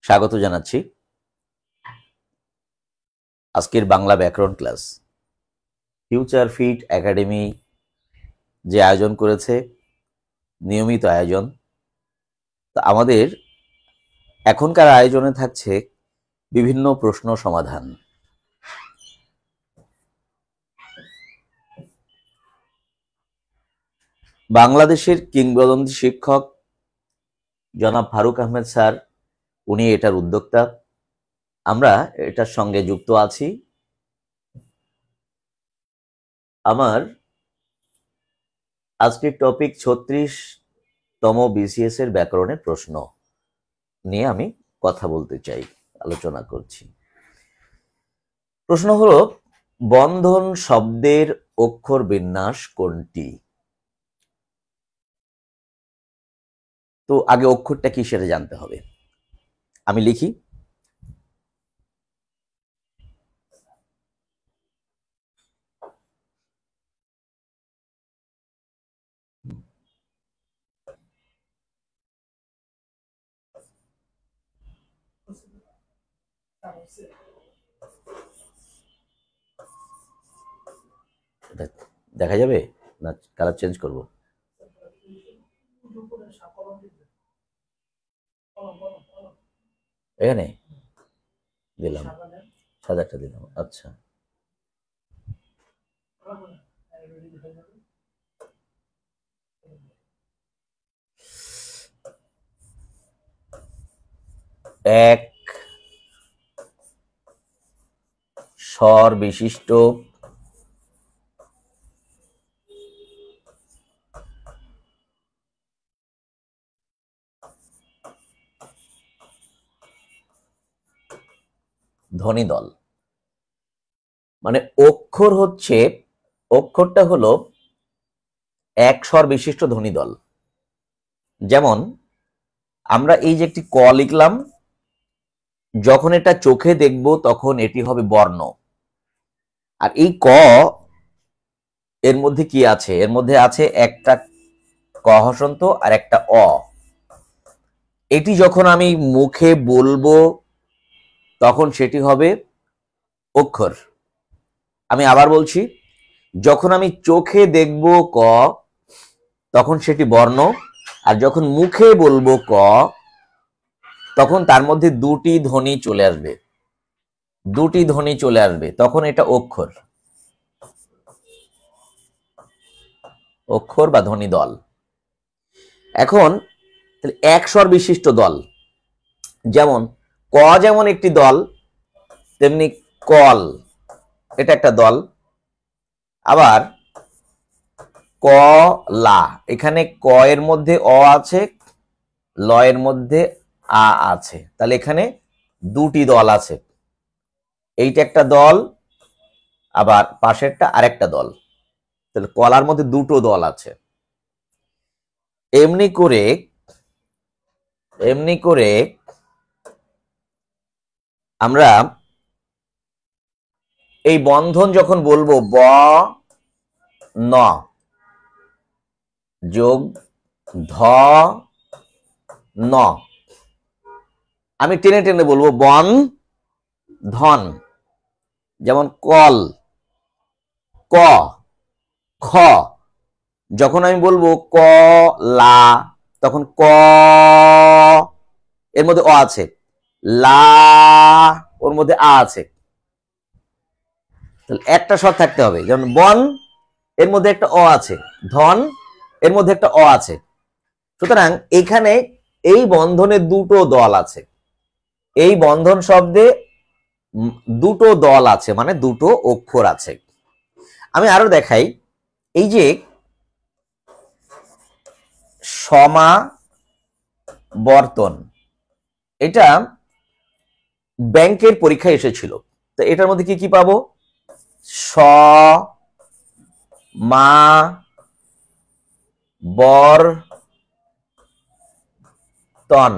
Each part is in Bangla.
স্বাগত জানাচ্ছি আজকের বাংলা ব্যাকরণ ক্লাস। ফিউচার ফিট একাডেমি যে আয়োজন করেছে, নিয়মিত আয়োজন, তা আমাদের এখনকার আয়োজনে থাকছে বিভিন্ন প্রশ্ন সমাধান। বাংলাদেশের কিংবদন্তি শিক্ষক জনাব ফারুক আহমেদ স্যার, উনি এটার উদ্যোক্তা। আমরা এটার সঙ্গে যুক্ত আছি। আমার আজকের টপিক 36তম বিসিএস এর ব্যাকরণের প্রশ্ন নিয়ে আমি কথা বলতে চাই, আলোচনা করছি। প্রশ্ন হলো, বন্ধন শব্দের অক্ষর বিন্যাস কোনটি? তো আগে অক্ষরটা কি সেটা জানতে হবে। আমি লিখি, দেখা যাবে না? কালার চেঞ্জ করব? এখানে দিলাম, সাদাটা দিলাম। আচ্ছা, এক স্বর বিশিষ্ট ধ্বনিদল। মানে অক্ষরটা হলো এক স্বর বিশিষ্ট ধ্বনিদল। যেমন আমরা এই যে একটি ক লিখলাম, যখন এটা চোখে দেখব তখন এটি হবে বর্ণ। আর এই ক এর মধ্যে কি আছে? এর মধ্যে আছে একটা ক হসন্ত আর একটা অ। এটি যখন আমি মুখে বলবো তখন সেটি হবে অক্ষর। আমি আবার বলছি, যখন আমি চোখে দেখব ক তখন সেটি বর্ণ, আর যখন মুখে বলবো ক তখন তার মধ্যে দুটি ধ্বনি চলে আসবে, তখন এটা অক্ষর বা ধ্বনি দল। এখন এক স্বর বিশিষ্ট দল, যেমন ক যেমন একটি দল, তেমনি কল এটা একটা দল। আবার ক লা, এখানে ক এর মধ্যে অ আছে, ল এর মধ্যে আ আছে, তাহলে এখানে দুটি দল আছে। এইটা একটা দল, আবার পাশেরটা আরেকটা দল, তাহলে কলার মধ্যে দুটো দল আছে। এমনি করে আমরা এই বন্ধন যখন বলবো ব ন যোগ ধ ন, আমি টেনে টেনে বলবো বন ধন। যেমন কল, ক, খ, যখন আমি বলবো ক লা তখন ক এর মধ্যে অ আছে, লা ওর মধ্যে আ আছে, তাহলে একটা স্বর থাকতে হবে। যেমন বন এর মধ্যে একটা অ আছে, ধন এর মধ্যে একটা অ আছে। সুতরাং এখানে এই বন্ধনে দুটো দল আছে, এই বন্ধন শব্দে দুটো দল আছে, মানে দুটো অক্ষর আছে। আমি আরো দেখাই, এই যে সমাবর্তন, এটা ব্যাংকের পরীক্ষায় এসেছিল। তো এটার মধ্যে কি কি পাবো? স মা বর তন।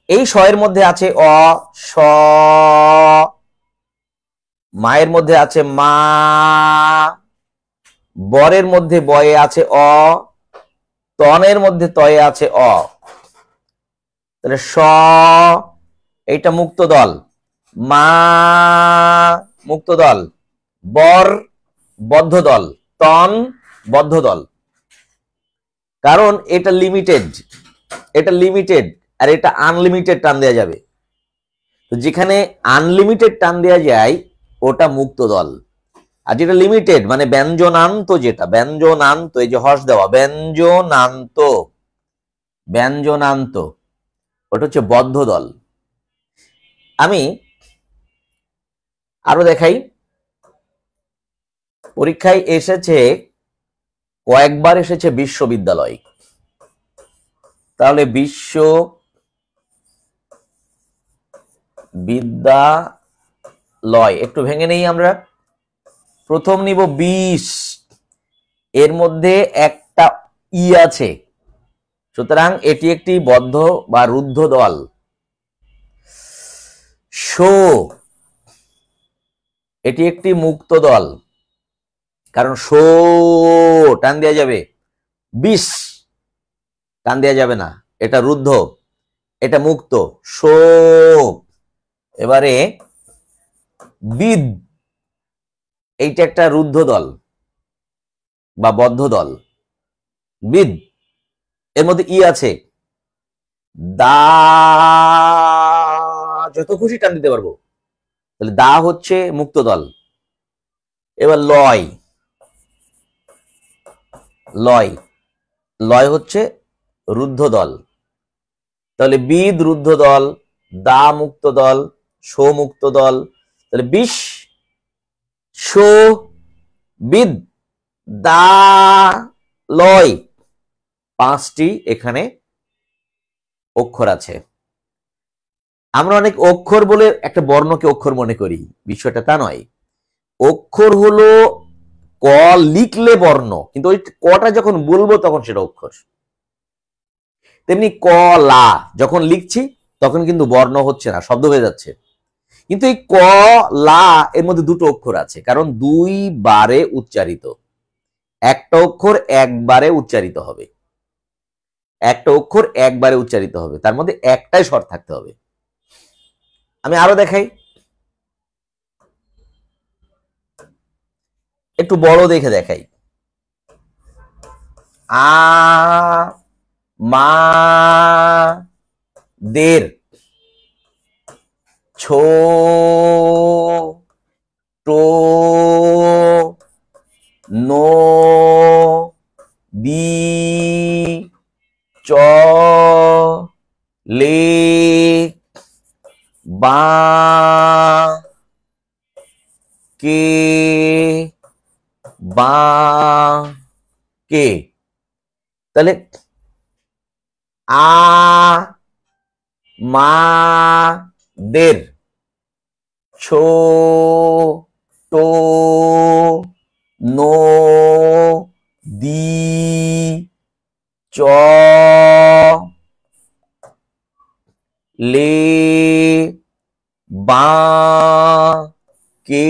এই স এর মধ্যে আছে অ, স, মায়ের মধ্যে আছে মা, বরের মধ্যে বয়ে আছে অ, তনের মধ্যে তয়ে আছে অ। তাহলে স এইটা মুক্ত দল, মা মুক্ত দল, বর বদ্ধ দল, তন বদ্ধ দল। কারণ এটা লিমিটেড, এটা লিমিটেড আর এটা আনলিমিটেড টান দেওয়া যাবে। তো যেখানে আনলিমিটেড টান দেওয়া যায় ওটা মুক্ত দল, আর যেটা লিমিটেড মানে ব্যঞ্জনান্ত, যেটা ব্যঞ্জনান্ত, এই যে হর্ষ দেওয়া ব্যঞ্জনান্ত, ব্যঞ্জনান্ত ওটা হচ্ছে বদ্ধ দল। আমি আরো দেখাই, পরীক্ষায় এসেছে, কয়েকবার এসেছে বিশ্ববিদ্যালয়। তাহলে বিশ্ববিদ্যালয় একটু ভেঙে নেই আমরা। প্রথম নিব 20, এর মধ্যে একটা ই আছে, সুতরাং এটি একটি বদ্ধ বা রুদ্ধ দল। শো এটি একটি মুক্ত দল, কারণ শো টান দেওয়া যাবে, 20 টান দেওয়া যাবে না, এটা রুদ্ধ, এটা মুক্ত, শো। এবারে বিদ এইটা একটা রুদ্ধ দল বা বদ্ধ দল, বিদ এর মধ্যে ই আছে, দা যত খুশি টান দিতে পারবো, তাহলে দা হচ্ছে মুক্ত দল। এবার লয়, লয় লয় হচ্ছে রুদ্ধ দল। তাহলে বিদ রুদ্ধ দল, দা মুক্ত দল, শো মুক্ত দল। তাহলে বিশ শো বিদ দা লয়, 5টি এখানে অক্ষর আছে। আমরা অনেক অক্ষর বলে একটা বর্ণকে অক্ষর মনে করি, বিষয়টা তা নয়। অক্ষর হলো ক লিখলে বর্ণ, কিন্তু ওই কটা যখন বলবো তখন সেটা অক্ষর। তেমনি ক লা যখন লিখছি তখন কিন্তু বর্ণ হচ্ছে না, শব্দ হয়ে যাচ্ছে। কিন্তু এই ক লা এর মধ্যে দুটো অক্ষর আছে, কারণ 2 বারে উচ্চারিত। একটা অক্ষর একবারে উচ্চারিত হবে, একটা অক্ষর একবারে উচ্চারিত হবে, তার মধ্যে একটাই স্বর থাকতে হবে। আমি আরো দেখাই, একটু বড় দেখে দেখাই। আ মা দের, ছো টো নো দি চ লে বা কে বা কে। তাহলে আ মা দের, ছো টো নো দি চ লে বা কে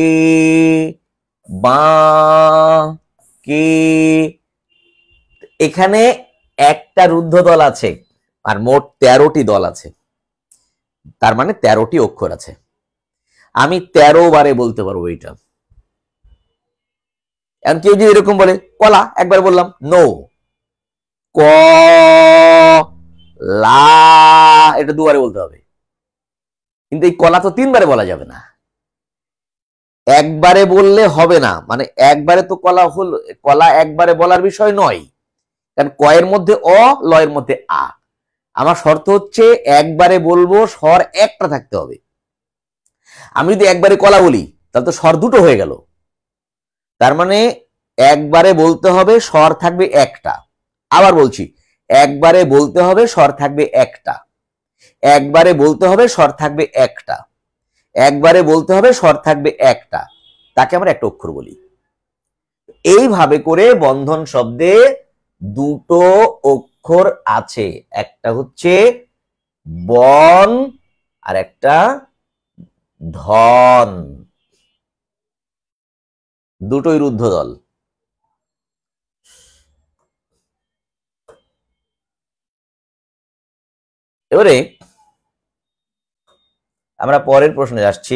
বা কে। এখানে একটা রুদ্ধ দল আছে আর মোট 13টি দল আছে, তার মানে 13টি অক্ষর আছে। আমি 13 বারে বলতে পারবো এটা। এখন কেউ যদি এরকম বলে কলা, একবার বললাম নো, ক লা এটা 2 বারে বলতে হবে, কিন্তু এই কলা তো 3 বারে বলা যাবে না। একবারে বললে হবে না, মানে একবারে তো কলা হলো, কলা একবারে বলার বিষয় নয়, কারণ কয়ের মধ্যে অ, লয়ের মধ্যে আ। আমার শর্ত হচ্ছে একবারে বলবো, স্বর একটা থাকতে হবে। আমি যদি একবারে কলা বলি তাহলে তো স্বর দুটো হয়ে গেল, তার মানে একবারে বলতে হবে, স্বর থাকবে একটা। আবার বলছি, একবারে বলতে হবে, স্বর থাকবে একটা। একবারে বলতে হবে, স্বর থাকবে একটা। একবারে বলতে হবে, স্বর থাকবে একটা, তাকে আমরা একটা অক্ষর বলি। এইভাবে করে বন্ধন শব্দে দুটো অক্ষর আছে, একটা হচ্ছে বন আর একটা ধন, দুটোই রুদ্ধ দল। এবারে আমরা পরের প্রশ্নে আসছি।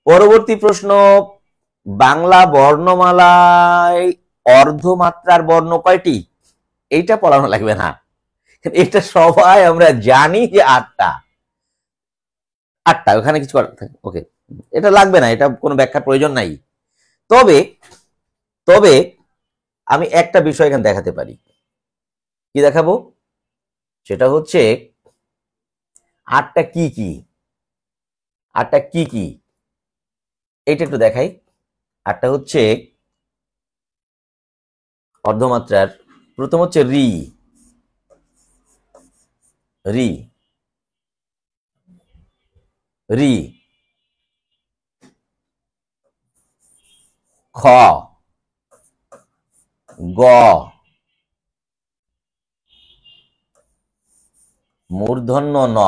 পরবর্তী প্রশ্ন, বাংলা বর্ণমালায় অর্ধমাত্রার বর্ণ কয়টি? এইটা পড়ানো লাগবে না, এটা সবাই আমরা জানি যে 8টা। ওখানে কিছু করার থাকে, ওকে, এটা লাগবে না, এটা কোনো ব্যাখ্যার প্রয়োজন নাই। তবে তবে আমি একটা বিষয় এখানে দেখাতে পারি। কি দেখাবো? সেটা হচ্ছে 8টা কি কি, 8টা কি কি এইটা একটু দেখাই। 8টা হচ্ছে অর্ধমাত্রার, প্রথম হচ্ছে রি, রি রি, খ, গ, মূর্ধন্য ন,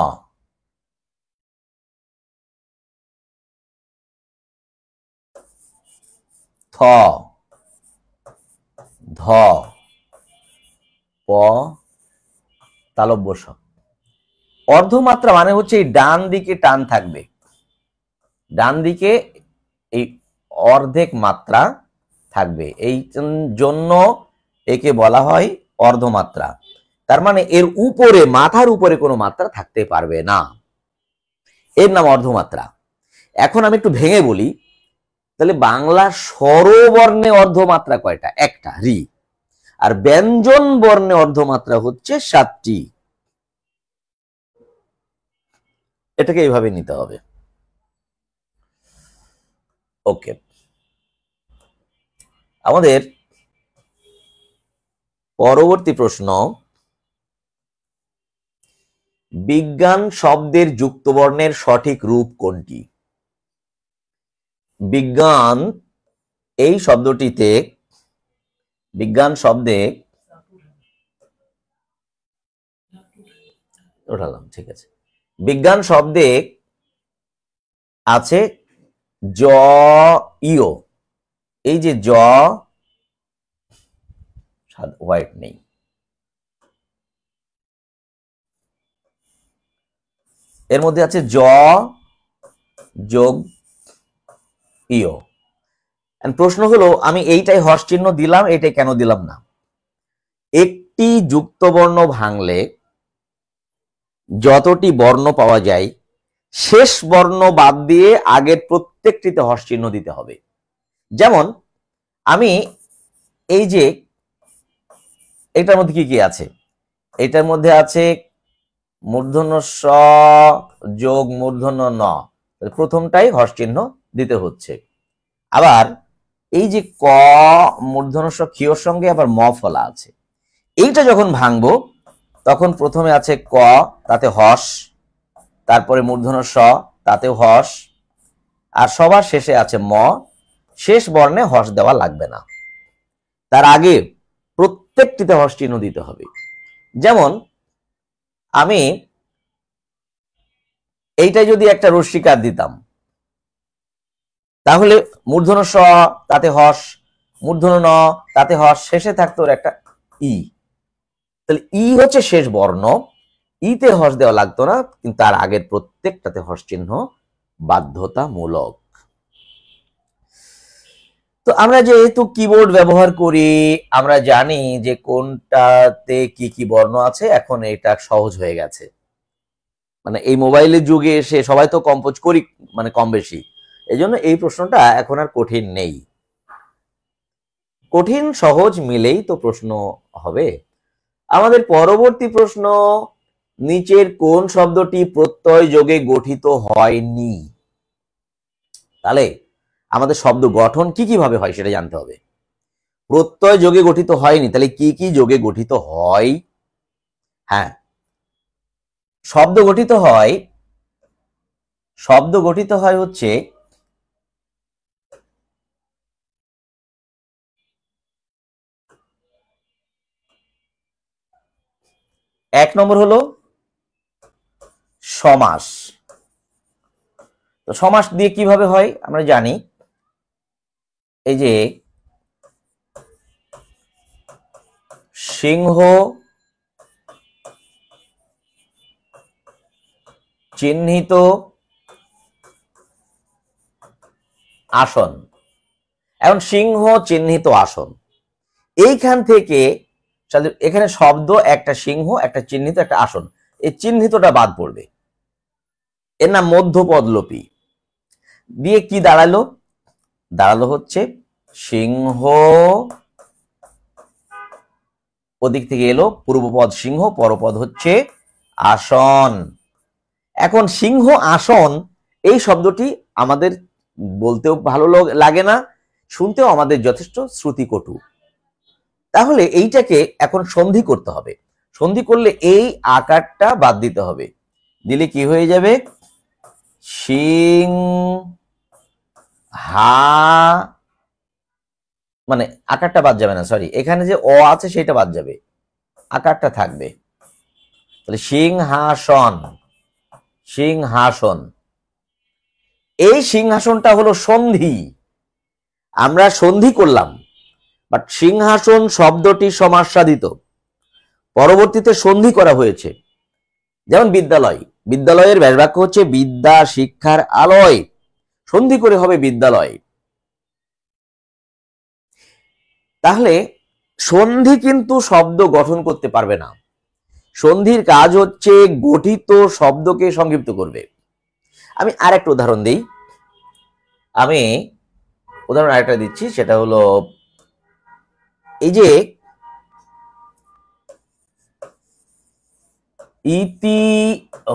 থ, ধ, প, তালব্য শ। অর্ধমাত্রা মানে হচ্ছে এই ডান দিকে টান থাকবে, ডান দিকে এই অর্ধেক মাত্রা থাকবে, এই জন্য একে বলা হয় অর্ধমাত্রা। তার মানে এর উপরে, মাথার উপরে কোনো মাত্রা থাকতে পারবে না, এর নাম অর্ধমাত্রা। এখন আমি একটু ভেঙে বলি, তাহলে বাংলা স্বরবর্ণে অর্ধমাত্রা কয়টা? একটা, রি। আর ব্যঞ্জন বর্ণে অর্ধমাত্রা হচ্ছে 7টি। এটাকে এইভাবে নিতে হবে। ওকে, আমাদের পরবর্তী প্রশ্ন, বিজ্ঞান শব্দের যুক্তবর্ণের সঠিক রূপ কোনটি? বিজ্ঞান এই শব্দটিতে, বিজ্ঞান শব্দে, ওঠালাম, ঠিক আছে, বিজ্ঞান শব্দে আছে জ ইও, এই যে জ, হোয়াইট নেই, এর মধ্যে আছে জ যোগ ইও। প্রশ্ন হলো আমি এইটাই হর্ষ চিহ্ন দিলাম, এইটাই কেন দিলাম না? একটি যুক্তবর্ণ ভাঙলে যতটি বর্ণ পাওয়া যায়, শেষ বর্ণ বাদ দিয়ে আগের প্রত্যেকটিতে হর্ষ চিহ্ন দিতে হবে। যেমন আমি এই যে এটার মধ্যে কি কি আছে, এটার মধ্যে আছে মূর্ধন্য স যোগ মূর্ধন্য ন, প্রথমটাই হর্ষ চিহ্ন দিতে হচ্ছে। আবার এই যে ক মূর্ধন্য স ক্ষীয়র সঙ্গে আবার ম ফলা আছে, এইটা যখন ভাঙবো তখন প্রথমে আছে ক, তাতে হর্ষ, তারপরে মূর্ধন্য স, তাতেও হর্ষ, আর সবার শেষে আছে ম। শেষ বর্ণে হর্ষ দেওয়া লাগবে না, তার আগে প্রত্যেকটিতে হর্ষ চিহ্ন দিতে হবে। যেমন আমি এইটাই যদি একটা রস্যিকার দিতাম, তাহলে মূর্ধন্য স, তাতে হর্ষ, মূর্ধন্য ন, তাতে হর্ষ, শেষে থাকতো একটা ই। তাহলে ই হচ্ছে শেষ বর্ণ, ইতে হর্ষ দেওয়া লাগতো না, কিন্তু তার আগের প্রত্যেকটাতে হর্ষ চিহ্ন বাধ্যতামূলক। তো আমরা যেহেতু কিবোর্ড ব্যবহার করি, আমরা জানি যে কোনটাতে কি কি বর্ণ আছে, এখন এটা সহজ হয়ে গেছে। মানে এই মোবাইলের যুগে এসে সবাই তো কম্পোজ করি, মানে কম বেশি, এই জন্য এই প্রশ্নটা এখন আর কঠিন নেই, কঠিন সহজ মিলেই তো প্রশ্ন হবে। আমাদের পরবর্তী প্রশ্ন, নিচের কোন শব্দটি প্রত্যয় যোগে গঠিত হয়নি? তাহলে আমাদের শব্দ গঠন কি কিভাবে হয় সেটা জানতে হবে। প্রত্যয় যোগে গঠিত হয়নি, তাহলে কি কি যোগে গঠিত হয়? হ্যাঁ, শব্দ গঠিত হয়, শব্দ গঠিত হয় হচ্ছে এক নম্বর হলো সমাস। তো সমাস দিয়ে কিভাবে হয় আমরা জানি, এই যে সিংহ চিহ্নিত আসন। এখন সিংহ চিহ্নিত আসন, এইখান থেকে এখানে শব্দ একটা সিংহ, একটা চিহ্নিত, একটা আসন, এই চিহ্নিতটা বাদ পড়বে, এর নাম মধ্যপদলোপী। দিয়ে কি দাঁড়ালো? দাঁড়ালো হচ্ছে সিংহ, ওদিক থেকে এলো পূর্বপদ সিংহ, পরপদ হচ্ছে আসন। এখন সিংহ আসন এই শব্দটি আমাদের বলতেও ভালো লাগে না, শুনতেও আমাদের যথেষ্ট শ্রুতিকটু। তাহলে এইটাকে এখন সন্ধি করতে হবে। সন্ধি করলে এই আকারটা বাদ দিতে হবে, দিলে কি হয়ে যাবে? সিং হা, মানে আকারটা বাদ যাবে না, সরি, এখানে যে অ আছে সেটা বাদ যাবে, আকারটা থাকবে। তাহলে সিংহাসন, সিংহাসন। এই সিংহাসনটা হলো সন্ধি, আমরা সন্ধি করলাম, বাট সিংহাসন শব্দটি সমাসসাধিত, পরবর্তীতে সন্ধি করা হয়েছে। যেমন বিদ্যালয়, বিদ্যালয়ের ব্যাসবাক্য হচ্ছে বিদ্যা শিক্ষার আলয়, সন্ধি করে হবে বিদ্যালয়। তাহলে সন্ধি কিন্তু শব্দ গঠন করতে পারবে না, সন্ধির কাজ হচ্ছে গঠিত শব্দকে সংক্ষিপ্ত করবে। আমি আরেকটা উদাহরণ দিই, আমি উদাহরণ আরেকটা দিচ্ছি, সেটা হলো এই যে ইতি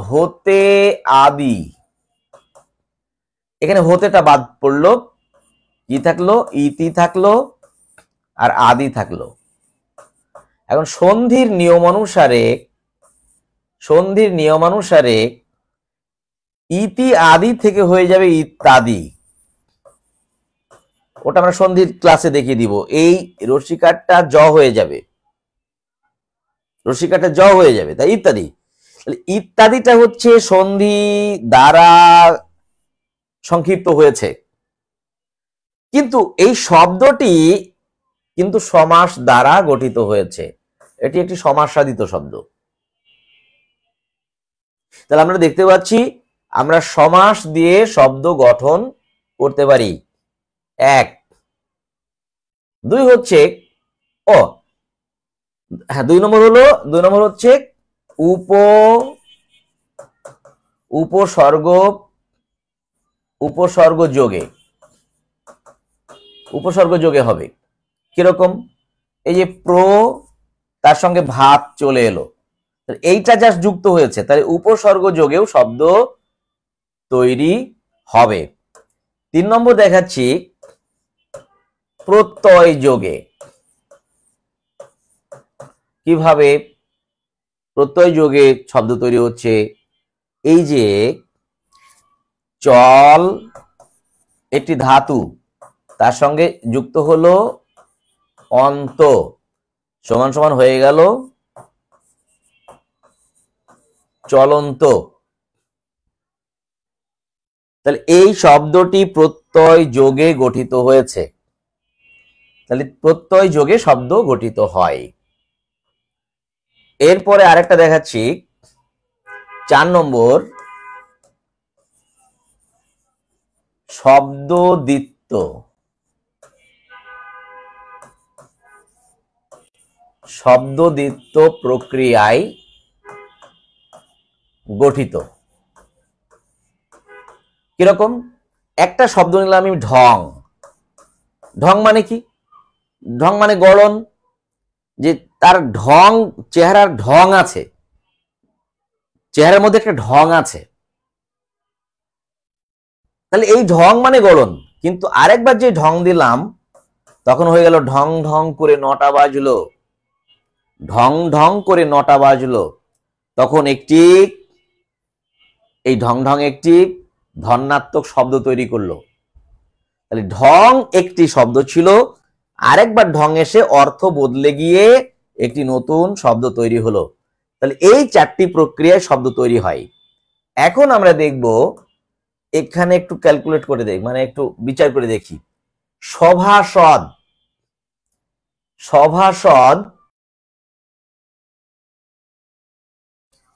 হতে আদি, এখানে হতেটা বাদ পড়লো, কি থাকলো? ইতি থাকলো আর আদি থাকলো। এখন সন্ধির নিয়ম অনুসারে ইতি আদি থেকে হয়ে যাবে ইত্যাদি, ওটা আমরা সন্ধির ক্লাসে দেখিয়ে দিব। এই রসিকারটা জ হয়ে যাবে, রসিকারটা জ হয়ে যাবে, তাই ইত্যাদি। ইত্যাদিটা হচ্ছে সন্ধি দ্বারা সংক্ষিপ্ত হয়েছে, কিন্তু এই শব্দটি কিন্তু সমাস দ্বারা গঠিত হয়েছে, এটি একটি সমাসসাধিত শব্দ। তাহলে আমরা দেখতে পাচ্ছি আমরা সমাস দিয়ে শব্দ গঠন করতে পারি, এক। দুই হচ্ছে দুই নম্বর হচ্ছে উপসর্গ যোগে হবে কিরকম? এই যে প্র, তার সঙ্গে ভাত চলে এলো, এইটা জাস্ট যুক্ত হয়েছে, তাহলে উপসর্গ যোগেও শব্দ তৈরি হবে। 3 নম্বর দেখাচ্ছি প্রত্যয় যোগে। কিভাবে প্রত্যয় যোগে শব্দ তৈরি হচ্ছে? এই যে চল একটি ধাতু, তার সঙ্গে যুক্ত হলো অন্ত, সমান সমান হয়ে গেল চলন্ত। তাহলে এই শব্দটি প্রত্যয় যোগে গঠিত হয়েছে, তাহলে প্রত্যয় যোগে শব্দ গঠিত হয়। এরপরে আরেকটা দেখাচ্ছি 4 নম্বর, শব্দদ্বিত্ব। শব্দদ্বিত্ব প্রক্রিয়ায় গঠিত। কিরকম? একটা শব্দ নিলাম আমি ঢং। ঢং মানে কি? ঢং মানে গড়ন, যে তার ঢং, চেহারার ঢং আছে, চেহারার মধ্যে একটা ঢং আছে, তাহলে এই ঢং মানে গড়ন। কিন্তু আরেকবার যে ঢং দিলাম তখন হয়ে গেল ঢং ঢং করে 9টা বাজলো, ঢং ঢং করে 9টা বাজলো, তখন একটি এই ঢং ঢং একটি ধন্যাত্মক শব্দ তৈরি করলো। তাহলে ঢং একটি শব্দ ছিল, আরেকবার ঢং এসে অর্থ বদলে গিয়ে একটি নতুন শব্দ তৈরি হলো। তাহলে এই 4টি প্রক্রিয়ায় শব্দ তৈরি হয়। এখন আমরা দেখব, এখানে একটু ক্যালকুলেট করে দেখি, মানে একটু বিচার করে দেখি। সভাসদ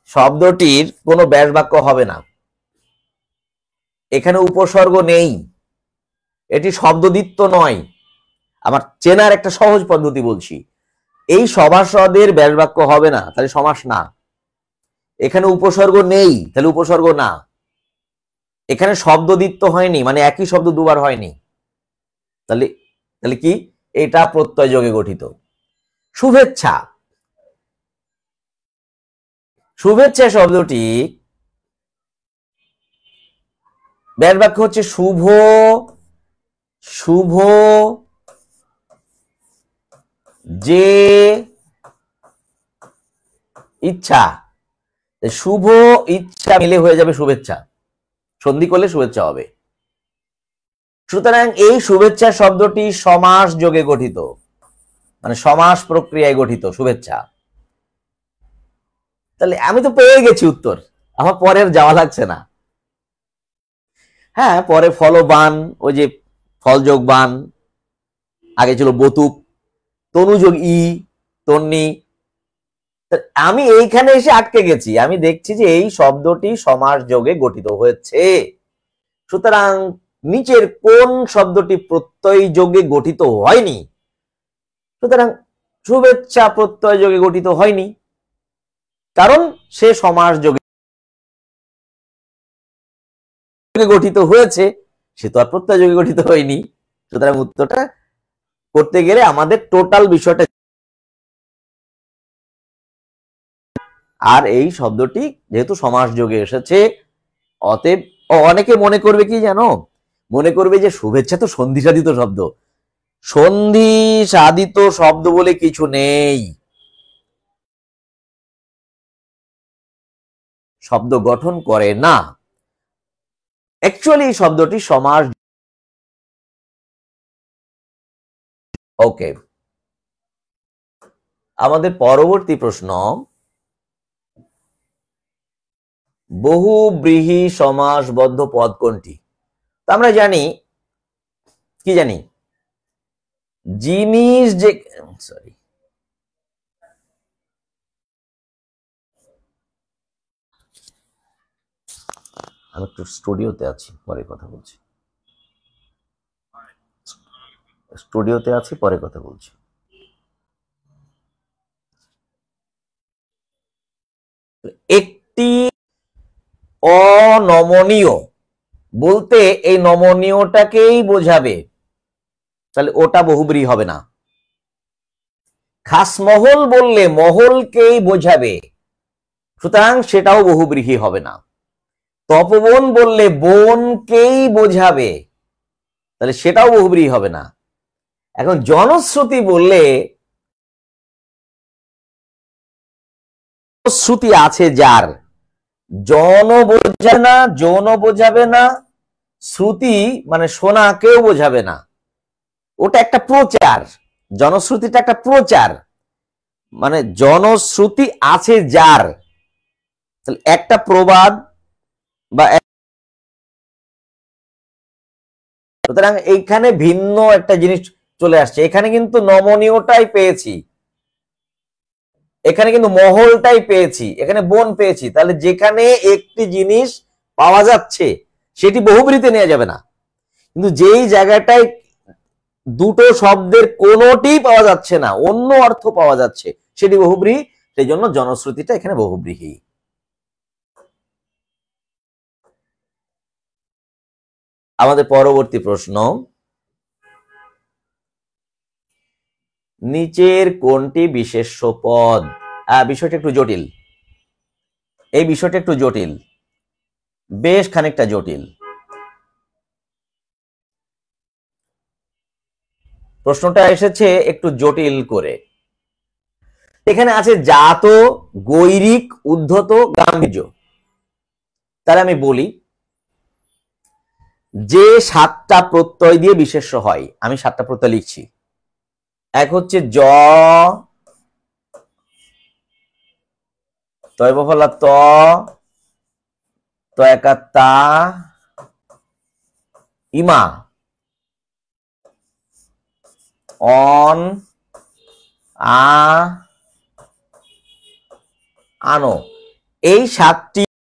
শব্দটির কোনো ব্যাস বাক্য হবে না, এখানে উপসর্গ নেই, এটি শব্দদ্বিত্ব নয়। আমার চেনার একটা সহজ পদ্ধতি বলছি, এই সভাসদের ব্যাস বাক্য হবে না, তাহলে সমাস না। এখানে উপসর্গ নেই, তাহলে উপসর্গ না। এখানে শব্দদ্বিত্ব হয়নি, মানে একই শব্দ দুবার হয়নি, তাহলে তাহলে কি, এটা প্রত্যয় যোগে গঠিত। শুভেচ্ছা, শুভেচ্ছা শব্দটি ব্যাস বাক্য হচ্ছে শুভ, শুভ যে ইচ্ছা, শুভ ইচ্ছা মিলে হয়ে যাবে শুভেচ্ছা, সন্ধি করলে শুভেচ্ছা হবে। সুতরাং এই শুভেচ্ছা শব্দটি সমাস যোগে গঠিত, মানে সমাস প্রক্রিয়ায় গঠিত শুভেচ্ছা। তাহলে আমি তো পেয়ে গেছি উত্তর, আমার পরের যাওয়া লাগছে না। হ্যাঁ, পরে ফলবান, ওই যে ফলযোগ বান, আগে ছিল বতুক, তনুযোগ ই, তন্নি। আমি এইখানে এসে আটকে গেছি, আমি দেখছি যে এই শব্দটি সমাস যোগে গঠিত হয়েছে। সুতরাং নিচের কোন শব্দটি প্রত্যয় যোগে গঠিত হয়নি? সুতরাং শুভেচ্ছা প্রত্যয় যোগে গঠিত হয়নি, কারণ সে সমাস যোগে গঠিত হয়েছে, সে তো আর প্রত্যয় যোগে গঠিত হয়নি। সুতরাং উত্তরটা করতে গেলে আমাদের টোটাল বিষয়টা, আর এই শব্দটি যেহেতু সমাস যোগে এসেছে, অতএব অনেকে মনে করবে কি জানো, মনে করবে যে শুভেচ্ছা তো সন্ধি সাধিত শব্দ, সন্ধি সাধিত শব্দ বলে কিছু নেই, শব্দ গঠন করে না। অ্যাকচুয়ালি এই শব্দটি সমাস। ওকে, আমাদের পরবর্তী প্রশ্ন, বহুব্রীহি সমাসবদ্ধ পদ কোনটি? আমরা জানি, কি জানি, জিনিস যে, সরি, আমি একটু স্টুডিওতে আছি, পরে কথা বলছি, স্টুডিওতে আছি, পরে কথা বলছি। একটি অনমনীয় বলতে এই নমনীয়টাকেই বোঝাবে, তাহলে ওটা বহুব্রীহি হবে না। খাসমহল বললে মহলকেই বোঝাবে, সুতরাং সেটাও বহুব্রীহি হবে না। তপবন বললে বনকেই বোঝাবে, তাহলে সেটাও বহুব্রীহি হবে না। এখন জনশ্রুতি বললে, শ্রুতি আছে যার, জন বোঝাবে না, যৌন বোঝাবে না, শ্রুতি মানে শোনাকেও বোঝাবে না, ওটা একটা প্রচার, জনশ্রুতিটা একটা প্রচার, মানে জনশ্রুতি আছে যার, তাহলে একটা প্রবাদ বা, সুতরাং এইখানে ভিন্ন একটা জিনিস চলে আসছে। এখানে কিন্তু নমনীয়টাই পেয়েছি, এখানে কিন্তু মহলটাই পেয়েছি, এখানে বন পেয়েছি, তাহলে যেখানে একটি জিনিস পাওয়া যাচ্ছে সেটি বহুব্রীহিতে নেওয়া যাবে না। কিন্তু যেই জায়গাটায় দুটো শব্দের কোনোটি পাওয়া যাচ্ছে না, অন্য অর্থ পাওয়া যাচ্ছে, সেটি বহুব্রীহি, সেই জন্য জনশ্রুতিটা এখানে বহুব্রীহি। আমাদের পরবর্তী প্রশ্ন, নিচের কোনটি বিশেষ্য পদ? বিষয়টা একটু জটিল, এই বিষয়টা একটু জটিল, বেশ খানিকটা জটিল। প্রশ্নটা এসেছে একটু জটিল করে। এখানে আছে জাত, গৈরিক, উদ্ধত, গাম্ভীর্য। তাহলে আমি বলি, যে 7টা প্রত্যয় দিয়ে বিশেষ্য হয়, আমি 7টা প্রত্যয় লিখছি। এক হচ্ছে জ, তয় বফলা ত, তয়কা তা, ইমা, অন, আ, আনো। এই 7টি